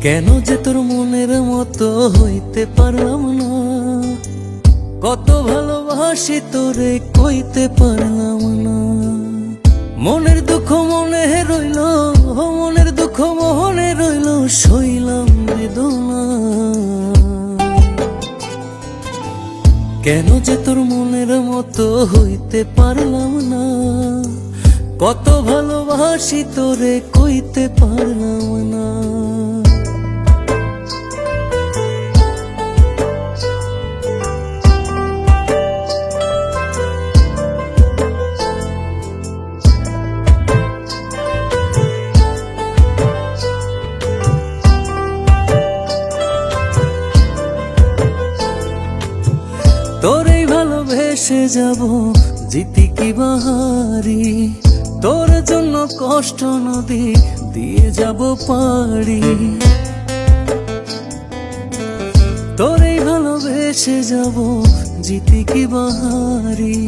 কেন যে তোর মনের মতো হইতে পারলাম না, কত ভালোবাসি তোরে কইতে পারলাম না। মনের দুঃখ মনে রইল, মনের দুঃখ মনে রইল, সইলাম বেদনা। কেন যে তোর মনের মতো হইতে পারলাম না, কত ভালোবাসি তোরে কইতে পারলাম না। তোরেই ভালোবেসে যাব জিতি কি বাহারি, তোর জন্য কষ্ট নদী দিয়ে যাব পারি। তোরেই ভালোবেসে যাব জিতি কি বাহারি,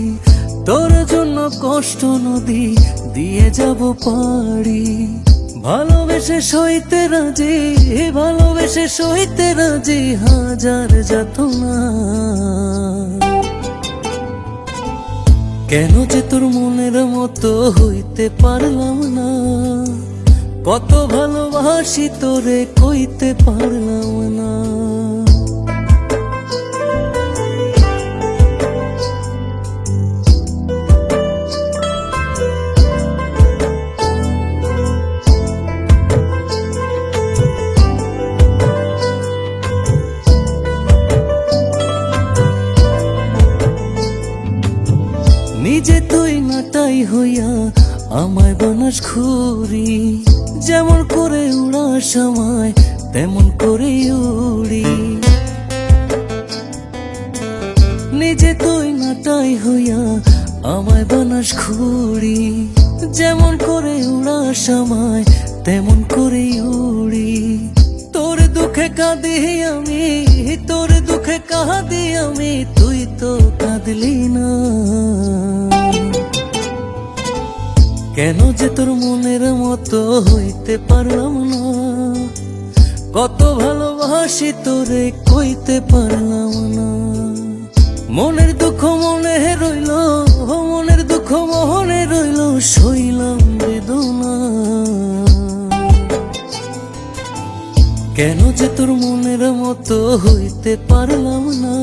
তোর জন্য কষ্ট নদী দিয়ে যাব পারি। ভালোবেসে সইতে রাজি, ভালোবেসে সইতে রাজি হাজার যাতনা। কেন যে তোর মনের মতো হইতে পারলাম না, কত ভালোবাসি তোরে কইতে পারলাম না। নিজে তুই নাটাই হইয়া আমায় বানাস খুরি, যেমন করে উড়ার সময় তেমন করে উড়ি। নিজে তুই নাটাই হইয়া আমায় বানাস খুরি, যেমন করে উড়ার সময় তেমন করে উড়ি। তোর দুঃখে কাঁদি আমি, তোর দুঃখে কাঁদি আমি, তুই তো কাঁদলি না। কেন যে তোর মনের মতো হইতে পারলাম না, কত ভালোবাসি তোরে কইতে পারলাম না। মনের দুঃখ মনে রইল, মনের দুঃখ মনে রইল, সইলাম বেদনা। কেন যে তোর মনের মতো হইতে পারলাম না,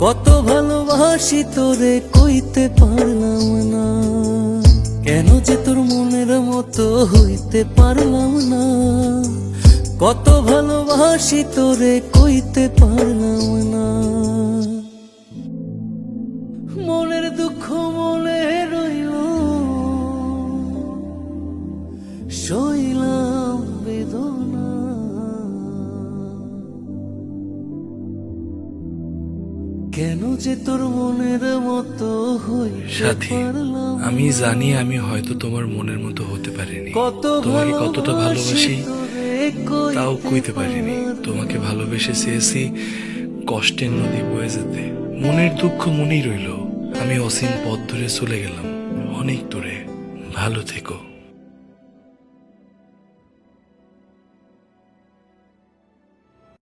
কত ভালোবাসি তোরে কইতে পারলাম না। কেন যে তোর মনের মতো হইতে পারলাম না, কত ভালোবাসি তোরে কইতে পারলাম না। মনের দুঃখ মনে রইল, সইলাম বেদনা। কেন যে তোর মনের মতো সাথী, আমি জানি আমি হয়তো তোমার মনের মতো হতে পারিনি। তোমাকে কতটা ভালোবাসি তাও কইতে পারিনি। তোমাকে ভালোবেসে চেয়েছি কষ্টের নদী বয়ে যেতে। মনের দুঃখ মনেই রইল। আমি অসীম পথ ধরে চলে গেলাম অনেক দূরে। ভালো থেকো।